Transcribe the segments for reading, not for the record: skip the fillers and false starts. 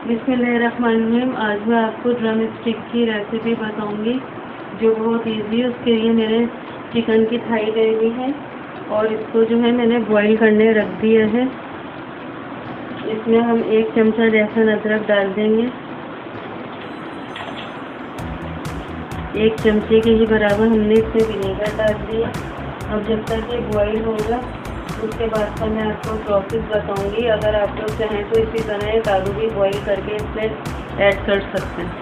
बिस्मिल्लाहिर्रहमानिर्रहीम। आज मैं आपको ड्रम स्टिक की रेसिपी बताऊंगी जो बहुत इजी है। उसके लिए मैंने चिकन की थाई ले ली है और इसको जो है मैंने बॉईल करने रख दिया है। इसमें हम 1 चमचा लहसुन अदरक डाल देंगे। 1 चमचे के ही बराबर हमने इसमें विनेगर डाल दिया। अब जब तक ये बॉईल होगा उसके बाद का मैं आपको प्रोसेस बताऊंगी। अगर आप लोग चाहें तो इसी तरह एक आलू भी बॉईल करके इसमें ऐड कर सकते हैं।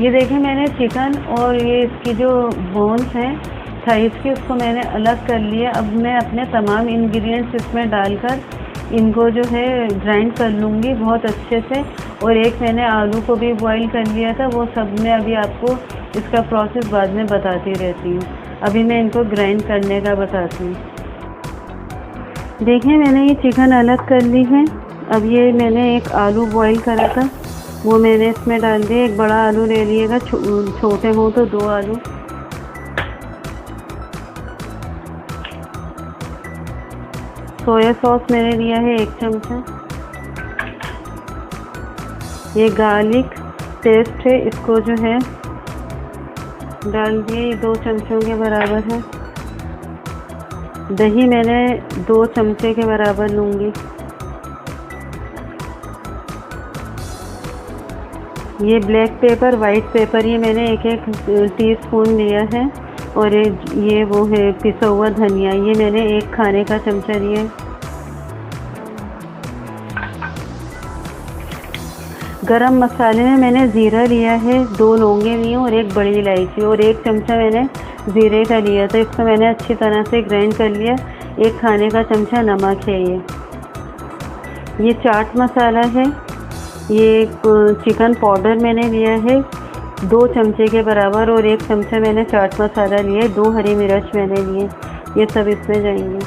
ये देखिए मैंने चिकन और ये इसकी जो बोन्स हैं थाइस की, उसको मैंने अलग कर लिया। अब मैं अपने तमाम इंग्रेडिएंट्स इसमें डालकर इनको जो है ग्राइंड कर लूँगी बहुत अच्छे से। और एक मैंने आलू को भी बॉईल कर लिया था, वो सब मैं अभी आपको इसका प्रोसेस बाद में बताती रहती हूँ। अभी मैं इनको ग्राइंड करने का बताती हूँ। देखिए मैंने ये चिकन अलग कर ली है। अब ये मैंने एक आलू बॉईल करा था वो मैंने इसमें डाल दिया। एक बड़ा आलू ले लिएगा, छोटे हो तो 2 आलू। सोया सॉस मैंने लिया है 1 चमचा। ये गार्लिक पेस्ट है, इसको जो है डाल दिए, ये 2 चमचों के बराबर है। दही मैंने 2 चमचे के बराबर लूँगी। ये ब्लैक पेपर, वाइट पेपर, ये मैंने 1-1 टीस्पून लिया है। और ये वो है पिसा हुआ धनिया, ये मैंने 1 खाने का चमचा लिया है। गरम मसाले में मैंने ज़ीरा लिया है, 2 लौंगे लिए और 1 बड़ी इलायची और 1 चमचा मैंने ज़ीरे का लिया था। इसको मैंने अच्छी तरह से ग्राइंड कर लिया। 1 खाने का चमचा नमक है। ये चाट मसाला है। ये चिकन पाउडर मैंने लिया है 2 चमचे के बराबर और 1 चमचा मैंने चाट मसाला लिया है। 2 हरी मिर्च मैंने लिए, ये सब इसमें जाएंगे।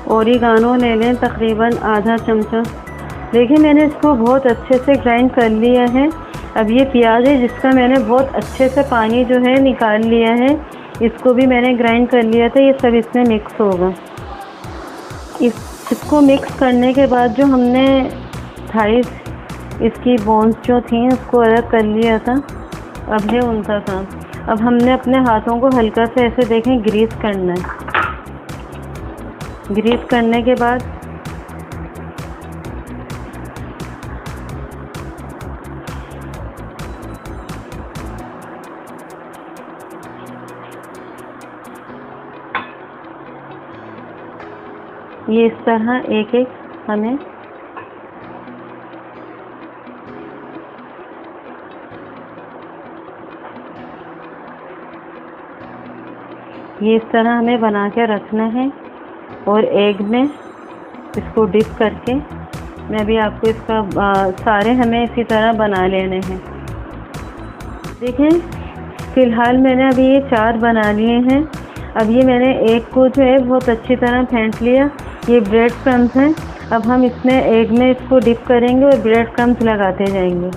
ओरिगानो ले लें तकरीबन आधा चमचा। देखिए मैंने इसको बहुत अच्छे से ग्राइंड कर लिया है। अब ये प्याज है जिसका मैंने बहुत अच्छे से पानी जो है निकाल लिया है, इसको भी मैंने ग्राइंड कर लिया था। ये सब इसमें मिक्स होगा। इसको मिक्स करने के बाद जो हमने थाइस इसकी बोन्स जो थी उसको अलग कर लिया था, अब है उनका काम। अब हमने अपने हाथों को हल्का से ऐसे देखें ग्रीस करना है। ग्रीस करने के बाद ये इस तरह एक-एक हमें ये इस तरह हमें बना के रखना है। और एग में इसको डिप करके मैं भी आपको इसका सारे हमें इसी तरह बना लेने हैं। देखिए फ़िलहाल मैंने अभी ये 4 बना लिए हैं। अब ये मैंने एग को जो है बहुत अच्छी तरह फेंट लिया। ये ब्रेड क्रम्स हैं। अब हम इसमें एग में इसको डिप करेंगे और ब्रेड क्रम्स लगाते जाएंगे।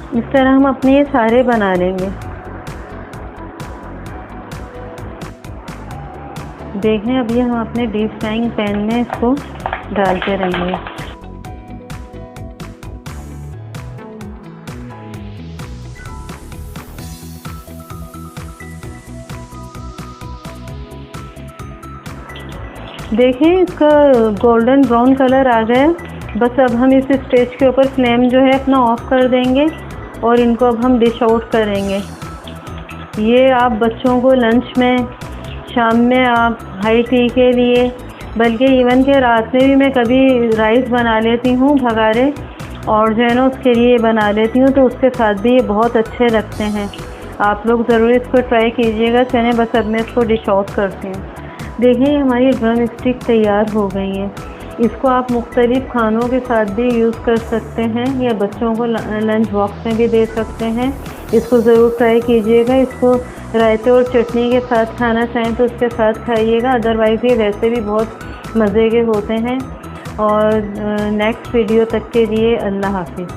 इस तरह हम अपने ये सारे बना लेंगे। देखें अब ये हम अपने डीप फ्राइंग पैन में इसको डालते रहेंगे। देखें इसका गोल्डन ब्राउन कलर आ गया। बस अब हम इस स्टेज के ऊपर फ्लेम जो है अपना ऑफ कर देंगे और इनको अब हम डिश आउट करेंगे। ये आप बच्चों को लंच में, शाम में आप हाई टी के लिए, बल्कि इवन के रात में भी मैं कभी राइस बना लेती हूँ भगारे और जो है ना उसके लिए बना लेती हूँ, तो उसके साथ भी ये बहुत अच्छे लगते हैं। आप लोग ज़रूर इसको ट्राई कीजिएगा। चलें बस अब मैं इसको डिश आउट करती हूँ। देखिए हमारी ड्रम स्टिक तैयार हो गई है। इसको आप मुख्तलिफ़ खानों के साथ भी यूज़ कर सकते हैं या बच्चों को लंच बॉक्स में भी दे सकते हैं। इसको ज़रूर ट्राई कीजिएगा। इसको रायते और चटनी के साथ खाना चाहें तो उसके साथ खाइएगा, अदरवाइज़ ये वैसे भी बहुत मज़े के होते हैं। और नेक्स्ट वीडियो तक के लिए अल्लाह हाफिज़।